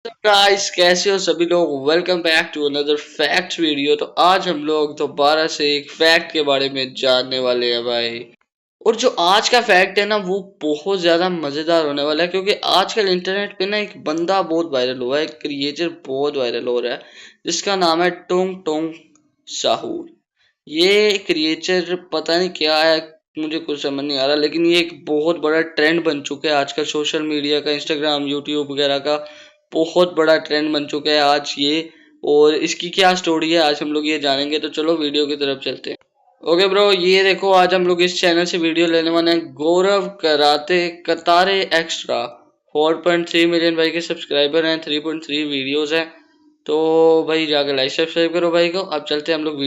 Guys, कैसे हो सभी लोग। Welcome back to another fact video. तो आज हम लोग दोबारा से एक फैक्ट के बारे में जानने वाले हैं भाई। और जो आज का फैक्ट है ना, वो बहुत ज्यादा मजेदार होने वाला है, क्योंकि आजकल इंटरनेट पे ना एक बंदा बहुत वायरल हुआ है, एक क्रिएचर बहुत वायरल हो रहा है, जिसका नाम है टोंग टोंग साहू। ये क्रिएचर पता नहीं क्या है, मुझे कुछ समझ नहीं आ रहा, लेकिन ये एक बहुत बड़ा ट्रेंड बन चुका है आजकल सोशल मीडिया का, इंस्टाग्राम यूट्यूब वगैरह का बहुत बड़ा ट्रेंड बन चुका है आज ये। और इसकी क्या स्टोरी है, आज हम लोग ये जानेंगे। तो चलो वीडियो की तरफ चलते हैं। ओके ब्रो, ये देखो, आज हम लोग इस चैनल से वीडियो लेने वाले हैं। गौरव कराते कतारे एक्स्ट्रा 4.3 मिलियन भाई के सब्सक्राइबर हैं, 3.3 वीडियोस हैं। तो भाई जाकर लाइक सब्सक्राइब करो भाई को। अब चलते हैं हम लोग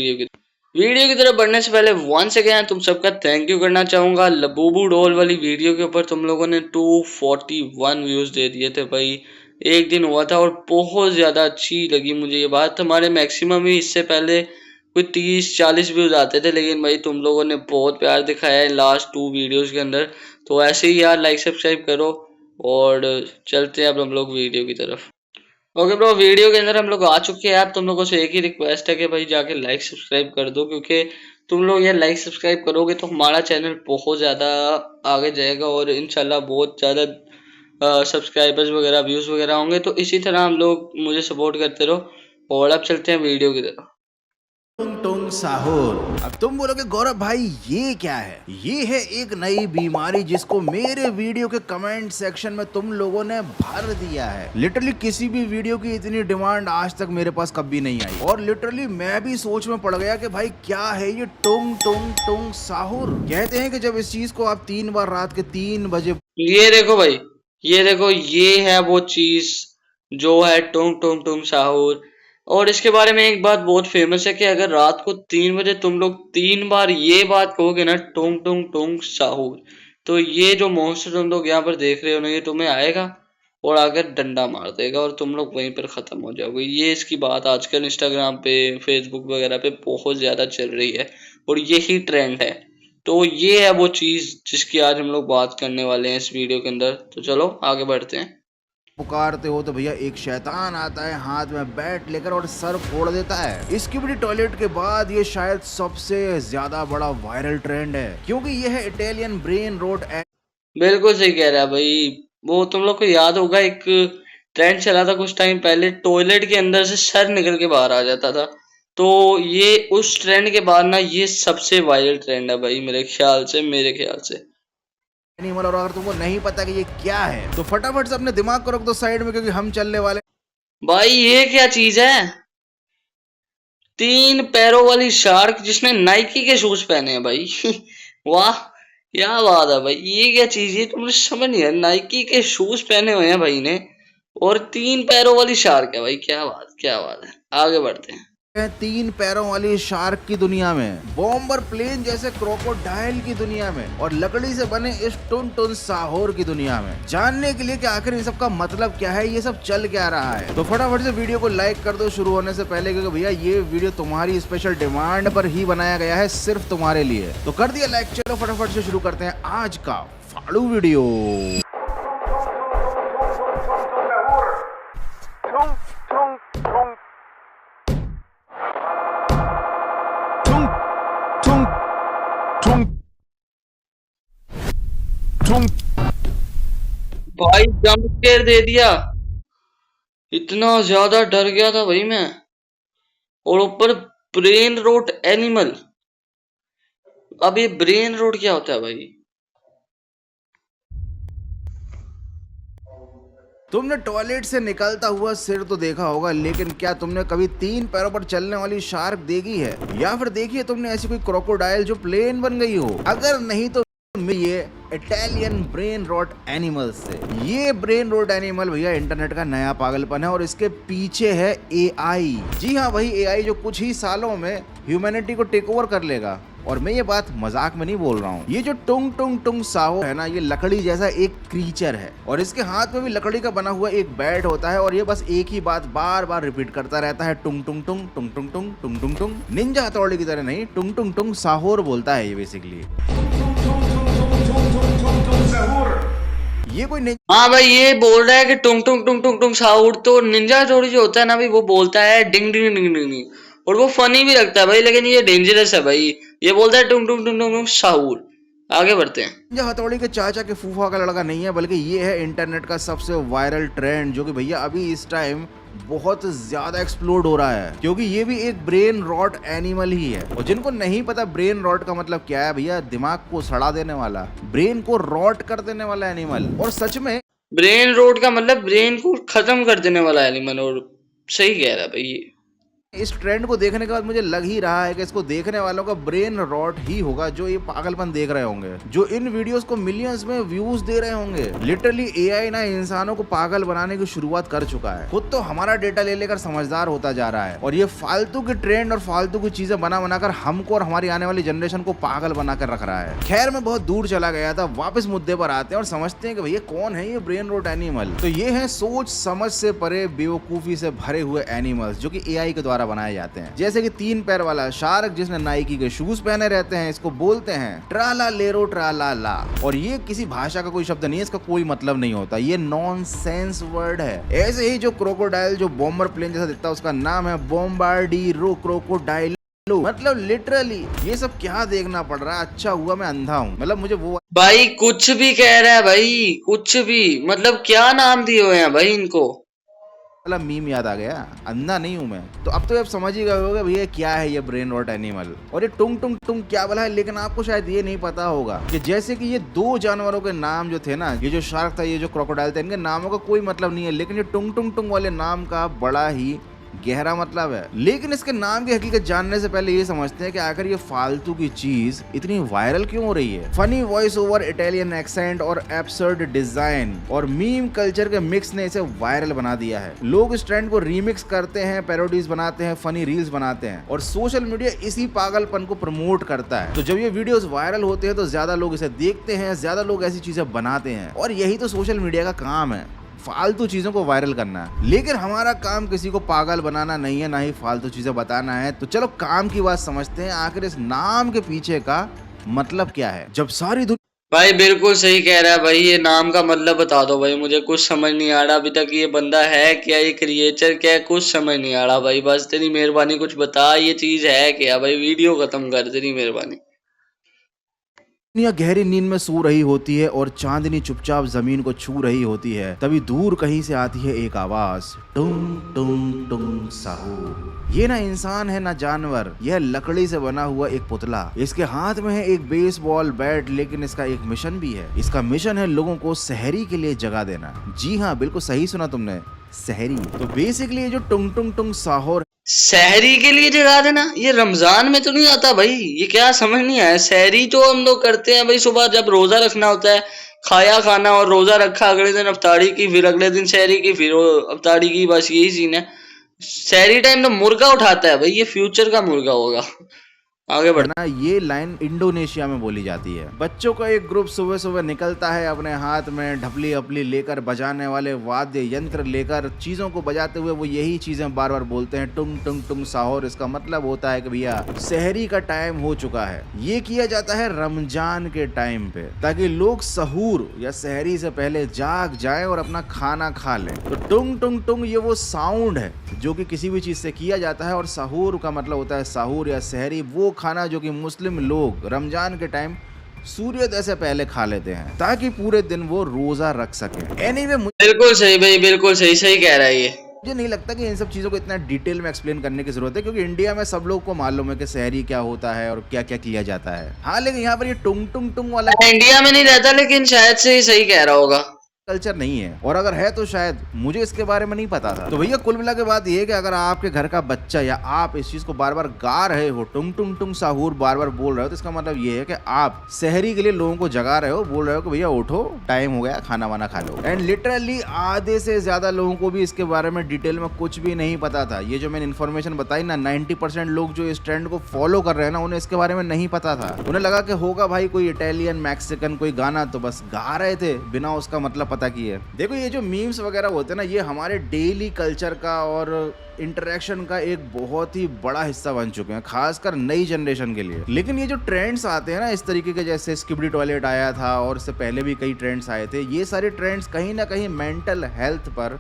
वीडियो की तरफ बढ़ने से पहले वंस अगेन तुम सबका थैंक यू करना चाहूंगा। लबूबू डॉल वाली वीडियो के ऊपर तुम लोगों ने 241 व्यूज दे दिए थे भाई। एक दिन हुआ था और बहुत ज्यादा अच्छी लगी मुझे ये बात। हमारे मैक्सिमम ही इससे पहले कोई 30-40 व्यूज आते थे, लेकिन भाई तुम लोगों ने बहुत प्यार दिखाया है लास्ट 2 वीडियोस के अंदर। तो ऐसे ही यार लाइक सब्सक्राइब करो। और चलते हैं अब हम लोग वीडियो की तरफ। ओके ब्रो, वीडियो के अंदर हम लोग आ चुके हैं। आप तुम लोगों से एक ही रिक्वेस्ट है कि भाई जाके लाइक सब्सक्राइब कर दो, क्योंकि तुम लोग यार लाइक सब्सक्राइब करोगे तो हमारा चैनल बहुत ज़्यादा आगे जाएगा और इंशाल्लाह बहुत ज़्यादा सब्सक्राइबर्स वगैरह व्यूज़ वगैरह होंगे। तो इसी तरह हम लोग मुझे सपोर्ट करते रहो। और अब चलते हैं वीडियो की तरफ। टुंग टुंग साहुर। अब तुम बोलोगे गौरव भाई ये क्या है? ये है एक नई बीमारी जिसको मेरे वीडियो के कमेंट सेक्शन में तुम लोगों ने भर दिया है। लिटरली किसी भी वीडियो की इतनी डिमांड आज तक मेरे पास कभी नहीं आई, और लिटरली मैं भी सोच में पड़ गया कि भाई क्या है ये टुंग टुंग टुंग साहुर। कहते हैं कि जब इस चीज को आप 3 बार रात के 3 बजे ये देखो भाई, ये देखो, ये है वो चीज़ जो है टोंग टोंग टोंग साहूर। और इसके बारे में एक बात बहुत फेमस है कि अगर रात को 3 बजे तुम लोग 3 बार ये बात कहोगे ना, टोंग टोंग टोंग साहूर, तो ये जो मॉन्स्टर तुम लोग यहाँ पर देख रहे हो ना, ये तुम्हें आएगा और आकर डंडा मार देगा और तुम लोग वहीं पर खत्म हो जाओगे। ये इसकी बात आजकल इंस्टाग्राम पे फेसबुक वगैरह पे बहुत ज्यादा चल रही है और यही ट्रेंड है। तो ये है वो चीज जिसकी आज हम लोग बात करने वाले हैं इस वीडियो के अंदर। तो चलो आगे बढ़ते हैं। पुकारते हो तो भैया एक शैतान आता है हाथ में बैट लेकर और सर फोड़ देता है। इसकी बड़ी टॉयलेट के बाद ये शायद सबसे ज्यादा बड़ा वायरल ट्रेंड है, क्योंकि ये है इटालियन ब्रेन रोट। बिल्कुल सही कह रहा है भाई। वो तुम लोग को याद होगा, एक ट्रेंड चला था कुछ टाइम पहले, टॉयलेट के अंदर से सर निकल के बाहर आ जाता था। तो ये उस ट्रेंड के बाद ना ये सबसे वायरल ट्रेंड है भाई, मेरे ख्याल से। एनिमल। और अगर तुमको नहीं पता कि ये क्या है तो फटाफट से अपने दिमाग को रख दो साइड में, क्योंकि हम चलने वाले भाई ये क्या चीज है? 3 पैरों वाली शार्क जिसने नाइकी के शूज पहने हैं भाई। वाह, क्या बात है भाई। ये क्या चीज है, तुमने समझ नहीं है, नाइकी के शूज पहने हुए हैं भाई ने, और 3 पैरों वाली शार्क है भाई। क्या बात, क्या बात है। आगे बढ़ते हैं। हैं 3 पैरों वाली शार्क की दुनिया में, बॉम्बर प्लेन जैसे क्रोकोडाइल की दुनिया में, और लकड़ी से बने इस टुन टुन साहोर की दुनिया में। जानने के लिए कि आखिर इन सब का मतलब क्या है, ये सब चल क्या रहा है, तो फटाफट से वीडियो को लाइक कर दो शुरू होने से पहले, क्योंकि भैया ये वीडियो तुम्हारी स्पेशल डिमांड पर ही बनाया गया है, सिर्फ तुम्हारे लिए। तो कर दिया लाइक, चलो फटाफट से शुरू करते हैं आज का फाड़ू वीडियो। भाई जंप स्केयर दे दिया, इतना ज्यादा डर गया था भाई मैं। और ऊपर ब्रेन रोट एनिमल। अब ये ब्रेन रोट क्या होता है भाई? तुमने टॉयलेट से निकलता हुआ सिर तो देखा होगा, लेकिन क्या तुमने कभी 3 पैरों पर चलने वाली शार्क देखी है, या फिर देखी है तुमने ऐसी कोई क्रोकोडाइल जो प्लेन बन गई हो? अगर नहीं तो ये इटालियन ब्रेन रॉट एनिमल से। ये ब्रेन रॉट एनिमल भैया इंटरनेट का नया पागलपन है, और इसके पीछे है एआई। जी हाँ, वही एआई जो कुछ ही सालों में ह्यूमैनिटी को टेक ओवर कर लेगा। और मैं ये बात मजाक में नहीं बोल रहा हूँ। ये जो टुंग टुंग टुंग साहो है ना, ये लकड़ी जैसा एक क्रीचर है, और इसके हाथ में भी लकड़ी का बना हुआ एक बैट होता है, और ये बस एक ही बात बार बार रिपीट करता रहता है, टुंग टुंग टुंग टुंग टुंग टुंग टुंग टुंग टुंग। निंजा हथौड़ी की तरह नहीं, टुंग टुंग टुंग साहोर बोलता है ये बेसिकली। ये कोई नहीं। हाँ भाई, ये बोल रहा है कि टुंग टुंग टुंग टुंग टुंग साउंड, तो निंजा थोड़ी जो होता है ना भाई, वो बोलता है डिंग डिंग डिंग डिंग डिंग, और वो फनी भी लगता है भाई, लेकिन ये डेंजरस है भाई। ये बोलता है टुंग टुंग टुंग टुंग टुंग साउंड। आगे बढ़ते हैं। निंजा हथौड़ी के चाचा के फूफा का लड़का नहीं है, बल्कि ये है इंटरनेट का सबसे वायरल ट्रेंड, जो कि भैया अभी इस टाइम बहुत ज्यादा एक्सप्लोड हो रहा है, क्योंकि ये भी एक ब्रेन रॉट एनिमल ही है। और जिनको नहीं पता ब्रेन रॉट का मतलब क्या है, भैया दिमाग को सड़ा देने वाला, ब्रेन को रॉट कर देने वाला एनिमल। और सच में ब्रेन रोड का मतलब ब्रेन को खत्म कर देने वाला एनिमल, और सही कह रहा है भाई ये। इस ट्रेंड को देखने के बाद मुझे लग ही रहा है कि इसको देखने वालों का ब्रेन रॉट ही होगा, जो ये पागलपन देख रहे होंगे, जो इन वीडियोस को मिलियंस में व्यूज दे रहे होंगे। लिटरली एआई ना इंसानों को पागल बनाने की शुरुआत कर चुका है, खुद तो हमारा डेटा ले लेकर समझदार होता जा रहा है, और ये फालतू के ट्रेंड और फालतू की चीजें बना बनाकर हमको और हमारी आने वाली जनरेशन को पागल बनाकर रख रहा है। खैर, मैं बहुत दूर चला गया था, वापस मुद्दे पर आते हैं और समझते हैं कि भैया कौन है ये ब्रेन रॉट एनिमल। तो ये है सोच समझ से परे बेवकूफी से भरे हुए एनिमल्स, जो कि एआई के द्वारा बनाए जाते हैं। जैसे कि 3 पैर वाला शार्क जिसने नाइकी के शूज पहने रहते हैं, इसको बोलते हैं ट्राला लेरो ट्राला ला। और ये किसी भाषा का कोई शब्द नहीं है, इसका कोई मतलब नहीं होता, ये नॉनसेंस वर्ड है। ऐसे ही जो क्रोकोडाइल जो बॉम्बर प्लेन जैसा दिखता है, उसका नाम है बॉम्बार्डिरो क्रोकोडाइल। मतलब लिटरली ये सब क्या देखना पड़ रहा है, अच्छा हुआ मैं अंधा हूँ। मतलब मुझे वो भाई कुछ भी कह रहा है भाई, कुछ भी, मतलब क्या नाम दिए हुए हैं भाई इनको। मतलब मीम याद आ गया, अंधा नहीं हूं मैं। तो अब तो आप समझ ही गए होगे भैया क्या है ये ब्रेन रॉट एनिमल। और ये टुंग टुंग टुंग क्या बोला है, लेकिन आपको शायद ये नहीं पता होगा कि जैसे कि ये 2 जानवरों के नाम जो थे ना, ये जो शार्क था, ये जो क्रोकोडाइल था, इनके नामों का कोई मतलब नहीं है, लेकिन ये टुंग टुंग टुंग वाले नाम का बड़ा ही गहरा मतलब है। लेकिन इसके नाम की हकीकत जानने से पहले ये समझते हैं कि आखिर ये फालतू की चीज इतनी वायरल क्यों हो रही है। Funny voice over, Italian accent और एब्सर्ड डिजाइन और मीम कल्चर के मिक्स ने इसे वायरल बना दिया है। लोग इस ट्रेंड को रीमिक्स करते हैं, पैरोडीज बनाते हैं, फनी रील्स बनाते हैं, और सोशल मीडिया इसी पागलपन को प्रमोट करता है। तो जब ये वीडियोस वायरल होते हैं तो ज्यादा लोग इसे देखते हैं, ज्यादा लोग ऐसी चीजें बनाते हैं, और यही तो सोशल मीडिया का काम है, फालतू चीजों को वायरल करना। लेकिन हमारा काम किसी को पागल बनाना नहीं है, ना ही फालतू चीजें बताना है। तो चलो काम की बात समझते हैं, आखिर इस नाम के पीछे का मतलब क्या है। जब सारी भाई बिल्कुल सही कह रहा है भाई, ये नाम का मतलब बता दो भाई, मुझे कुछ समझ नहीं आ रहा अभी तक। ये बंदा है क्या, ये क्रिएचर क्या है, कुछ समझ नहीं आ रहा भाई। बस तेरी मेहरबानी कुछ बता, ये चीज है क्या भाई, वीडियो खत्म कर, तेरी मेहरबानी। दुनिया गहरी नींद में सो रही होती है और चांदनी चुपचाप जमीन को छू रही होती है, तभी दूर कहीं से आती है एक आवाज, टुंग टुंग टुंग साहू। ये ना इंसान है ना जानवर, यह लकड़ी से बना हुआ एक पुतला। इसके हाथ में है एक बेसबॉल बैट, लेकिन इसका एक मिशन भी है। इसका मिशन है लोगों को सहरी के लिए जगा देना। जी हाँ, बिल्कुल सही सुना तुमने, सहरी। तो बेसिकली ये जो टुंग टुंग टुंग साहोर, सहरी के लिए जगा देना, ये रमजान में तो नहीं आता भाई, ये क्या समझ नहीं आया। सहरी तो हम लोग करते हैं भाई, सुबह जब रोजा रखना होता है, खाया खाना और रोजा रखा, अगले दिन अफ्तारी की, फिर अगले दिन सहरी की, फिर अफ्तारी की, बस यही सीन है। सहरी टाइम तो मुर्गा उठाता है भाई, ये फ्यूचर का मुर्गा होगा। आगे बढ़। ना ये लाइन इंडोनेशिया में बोली जाती है। बच्चों का एक ग्रुप सुबह सुबह निकलता है, अपने हाथ में ढपली अपली लेकर, बजाने वाले वाद्य यंत्र लेकर, चीजों को बजाते हुए वो यही चीजें बार बार बोलते हैं, टुंग टुंग टुंग साहोर। इसका मतलब होता है कि भैया सहरी का टाइम हो चुका है। ये किया जाता है रमजान के टाइम पे, ताकि लोग सहूर या सहरी से पहले जाग जाएं और अपना खाना खा लें। तो टुंग टुंग टुंग ये वो साउंड है जो कि किसी भी चीज से किया जाता है, और सहूर का मतलब होता है सहूर या सहरी, वो खाना जो कि मुस्लिम लोग रमजान के टाइम सूर्योदय से पहले खा लेते हैं, ताकि पूरे दिन वो रोजा रख सके। एनीवे, बिल्कुल सही भाई, बिल्कुल सही, सही कह रहा है ये। मुझे नहीं लगता कि इन सब चीजों को इतना डिटेल में एक्सप्लेन करने की जरूरत है, क्योंकि इंडिया में सब लोग को मालूम है कि सहरी क्या होता है और क्या क्या किया जाता है। हाँ, लेकिन यहाँ पर ये टुंग टुंग टुंग वाला इंडिया में नहीं रहता, लेकिन शायद से ही सही कह रहा होगा। कल्चर नहीं है, और अगर है तो शायद मुझे इसके बारे में नहीं पता था। तो भैया कुल मिला के बात ये है कि अगर आपके घर का बच्चा या आप इस चीज को बार बार गा रहे हो, टुंग टुंग टुंग साहूर बार बार बोल रहे हो, तो इसका मतलब ये है कि आप सहरी के लिए लोगों को जगा रहे हो, बोल रहे हो कि भैया उठो, टाइम हो गया, खाना वाना खा लो। एंड लिटरली आधे से ज्यादा लोगों को भी इसके बारे में डिटेल में कुछ भी नहीं पता था। ये जो मैंने इन्फॉर्मेशन बताई ना, 90% लोग जो इस ट्रेंड को फॉलो कर रहे हैं ना, उन्हें इसके बारे में नहीं पता था। उन्हें लगा कि होगा भाई कोई इटालियन मैक्सिकन कोई गाना, तो बस गा रहे थे बिना उसका मतलब पता पता की है। देखो ये जो मीम्स वगैरह होते हैं ना, ये हमारे डेली कल्चर का और इंटरेक्शन का एक बहुत ही बड़ा हिस्सा बन चुके हैं, खासकर नई जनरेशन के लिए। लेकिन ये जो ट्रेंड्स आते हैं ना इस तरीके के, जैसे स्किबिडी टॉयलेट आया था और इससे पहले भी कई ट्रेंड्स आए थे, ये सारे ट्रेंड्स कहीं ना कहीं मेंटल हेल्थ पर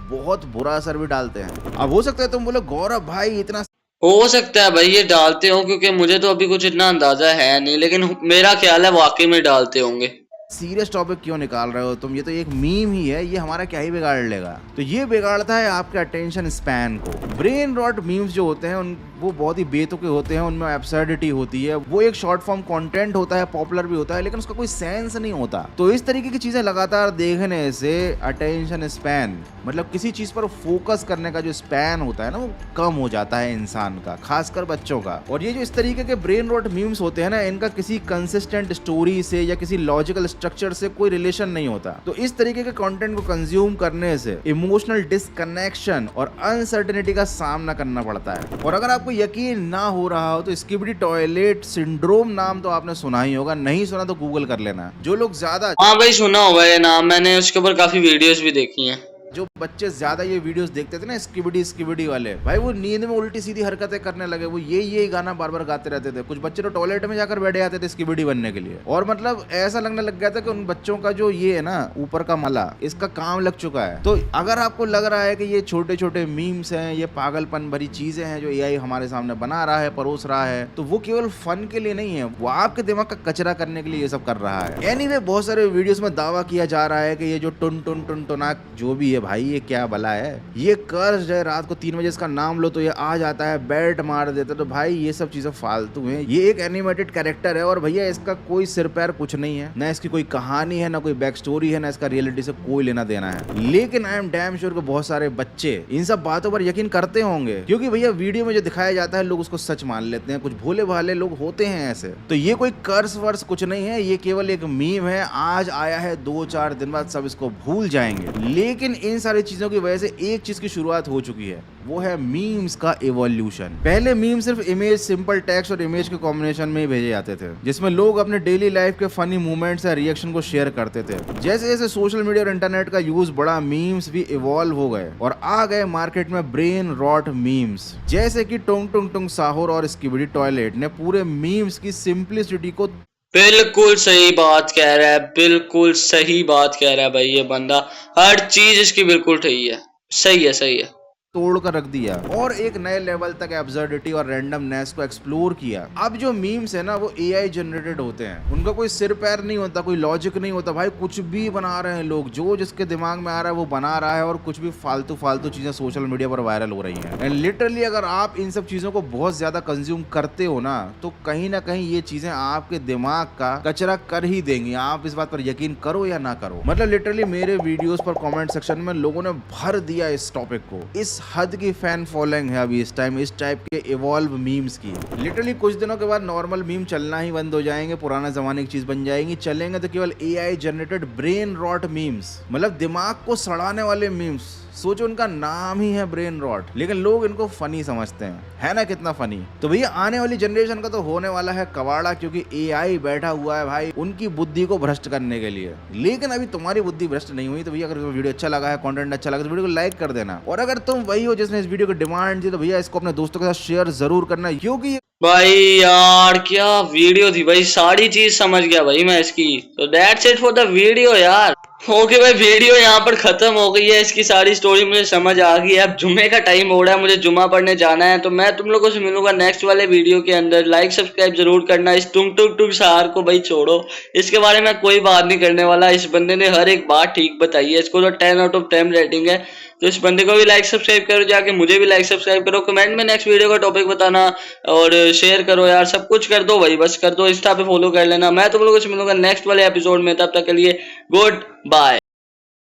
बहुत बुरा असर भी डालते हैं। अब हो सकता है तुम बोलो गौरव भाई इतना, हो सकता है भाई ये डालते हो, क्योंकि मुझे तो अभी कुछ इतना अंदाजा है नहीं, लेकिन मेरा ख्याल है वाकई में डालते होंगे। सीरियस टॉपिक क्यों निकाल रहे हो तुम, ये तो एक मीम ही है, ये हमारा क्या ही बिगाड़ लेगा। तो ये बिगाड़ता है आपके अटेंशन स्पैन को। ब्रेन रॉट मीम्स जो होते हैं वो बहुत ही बेतुके होते हैं, उनमें एब्सर्डिटी होती है, वो एक शॉर्ट फॉर्म कंटेंट होता है, पॉपुलर भी होता है, लेकिन उसका कोई सेंस नहीं होता। तो इस तरीके की चीजें लगातार देखने से अटेंशन स्पैन, मतलब किसी चीज पर फोकस करने का जो स्पैन होता है ना, वो कम हो जाता है इंसान का, खासकर बच्चों का। और ये जो इस तरीके के ब्रेन रॉट मीम्स होते हैं ना, इनका किसी कंसिस्टेंट स्टोरी से या किसी लॉजिकल स्ट्रक्चर से कोई रिलेशन नहीं होता। तो इस तरीके के कंटेंट को कंज्यूम करने से इमोशनल डिस्कनेक्शन और अनसर्टेनिटी का सामना करना पड़ता है। और अगर आपको यकीन ना हो रहा हो तो स्किबिडी टॉयलेट सिंड्रोम नाम तो आपने सुना ही होगा, नहीं सुना तो गूगल कर लेना। जो लोग ज्यादा, हाँ भाई सुना होगा ये नाम, मैंने उसके ऊपर काफी वीडियोस भी देखी हैं। जो बच्चे ज्यादा ये वीडियोस देखते थे ना स्किबिडी स्किबिडी वाले, भाई वो नींद में उल्टी सीधी हरकतें करने लगे, वो यही गाना बार बार गाते रहते थे। कुछ बच्चे तो टॉयलेट में जाकर बैठे जाते थे स्किबिडी बनने के लिए, और मतलब ऐसा लगने लग गया था कि उन बच्चों का जो ये है ना ऊपर का मला, इसका काम लग चुका है। तो अगर आपको लग रहा है कि ये छोटे छोटे मीम्स हैं, ये पागलपन भरी चीजें हैं जो एआई हमारे सामने बना रहा है, परोस रहा है, तो वो केवल फन के लिए नहीं है, वो आपके दिमाग का कचरा करने के लिए ये सब कर रहा है। एनीवे बहुत सारे वीडियोस में दावा किया जा रहा है कि ये जो टुन टुन टुन टुनाक जो भी है भाई, ये क्या भला है, ये कर्ज है, रात को 3 बजे इसका नाम लो तो ये आ जाता है, बैट मार देता है। तो भाई ये सब चीजें फालतू हैं। ये एक एनिमेटेड कैरेक्टर है और भैया इसका कोई सिर पैर कुछ नहीं है, ना इसकी कोई कहानी है, ना कोई बैक स्टोरी है, ना इसका रियलिटी से कोई लेना देना है। लेकिन आई एम डैम श्योर कि बहुत सारे बच्चे इन सब बातों पर यकीन करते होंगे, क्योंकि भैया वीडियो में जो दिखाया जाता है लोग उसको सच मान लेते हैं। कुछ भोले भाले लोग होते हैं ऐसे। तो ये कोई कर्स वर्स कुछ नहीं है, ये केवल एक मीम है, आज आया है, 2-4 दिन बाद सब इसको भूल जाएंगे। लेकिन इन सारी चीजों की वजह से एक चीज की शुरुआत हो चुकी है, वो है मीम्स का इवोल्यूशन। पहले मीम सिर्फ इमेज, सिंपल टेक्स्ट और इमेज के कॉम्बिनेशन में ही भेजे जाते थे, जिसमें लोग अपने डेली लाइफ के फनी मोमेंट्स या रिएक्शन को शेयर करते थे। जैसे जैसे सोशल मीडिया और इंटरनेट का यूज बढ़ा, मीम्स भी इवॉल्व हो गए और आ गए मार्केट में ब्रेन रॉट मीम्स, जैसे कि टुंग टुंग टुंग साहोर और स्किबिडी टॉयलेट ने पूरे मीम्स की सिंप्लिसिटी को, बिल्कुल सही बात कह रहा है, बिल्कुल सही बात कह रहा है भाई ये बंदा, हर चीज इसकी बिल्कुल सही है, सही है, सही है। तोड़ कर रख दिया और एक नए लेवल तक एब्सर्डिटी और रैंडमनेस को एक्सप्लोर किया। अब जो मीम्स है ना वो एआई जनरेटेड होते हैं, उनका कोई सिर पैर नहीं होता, कोई लॉजिक नहीं होता, भाई कुछ भी बना रहे हैं लोग, जो जिसके दिमाग में आ रहा है वो बना रहा है, और कुछ भी फालतू फालतू चीजें सोशल मीडिया पर वायरल हो रही हैं। एंड लिटरली अगर आप इन सब चीजों को बहुत ज्यादा कंज्यूम करते हो ना, तो कहीं ना कहीं ये चीजें आपके दिमाग का कचरा कर ही देंगी। आप इस बात पर यकीन करो या ना करो, मतलब लिटरली मेरे वीडियोस पर कमेंट सेक्शन में लोगों ने भर दिया इस टॉपिक को। इस हद की फैन फॉलोइंग है अभी इस टाइम इस टाइप के इवॉल्व मीम्स की। लिटरली कुछ दिनों के बाद नॉर्मल मीम चलना ही बंद हो जाएंगे, पुराना जमाने की चीज बन जाएंगी, चलेंगे तो केवल AI generated brain rot memes, मतलब दिमाग को सड़ाने वाले मीम्स। सोचो उनका नाम ही है ब्रेन रॉट, लेकिन लोग इनको फनी समझते हैं, है ना, कितना फनी। तो भैया आने वाली जनरेशन का तो होने वाला है कवाड़ा, क्योंकि एआई बैठा हुआ है भाई उनकी बुद्धि को भ्रष्ट करने के लिए। लेकिन अभी तुम्हारी बुद्धि भ्रष्ट नहीं हुई। तो भैया अगर वीडियो अच्छा लगा है, कंटेंट अच्छा लगा तो वीडियो को लाइक कर देना, और अगर तुम वही हो जिसने इस वीडियो की डिमांड दी तो भैया इसको अपने दोस्तों के साथ शेयर जरूर करना, क्योंकि भाई यार क्या वीडियो थी भाई, सारी चीज समझ गया भाई मैं इसकी। तो that's it for the video यार। ओके भाई, वीडियो यहाँ पर खत्म हो गई है, इसकी सारी स्टोरी मुझे समझ आ गई है। अब जुम्मे का टाइम हो रहा है, मुझे जुम्मा पढ़ने जाना है, तो मैं तुम लोगों से मिलूंगा नेक्स्ट वाले वीडियो के अंदर। लाइक सब्सक्राइब जरूर करना। इस टुंग टुंग टुंग सहार को भाई छोड़ो, इसके बारे में कोई बात नहीं करने वाला। इस बंदे ने हर एक बात ठीक बताई है, इसको तो 10 आउट ऑफ 10 रेटिंग है। तो इस बंदे को भी लाइक सब्सक्राइब करो जाके, मुझे भी लाइक सब्सक्राइब करो, कमेंट में नेक्स्ट वीडियो का टॉपिक बताना और शेयर करो यार, सब कुछ कर दो भाई, बस कर दो। इंस्टा पे फॉलो कर लेना। मैं तुम लोगों से मिलूंगा नेक्स्ट वाले एपिसोड में, तब तक के लिए गुड बाय।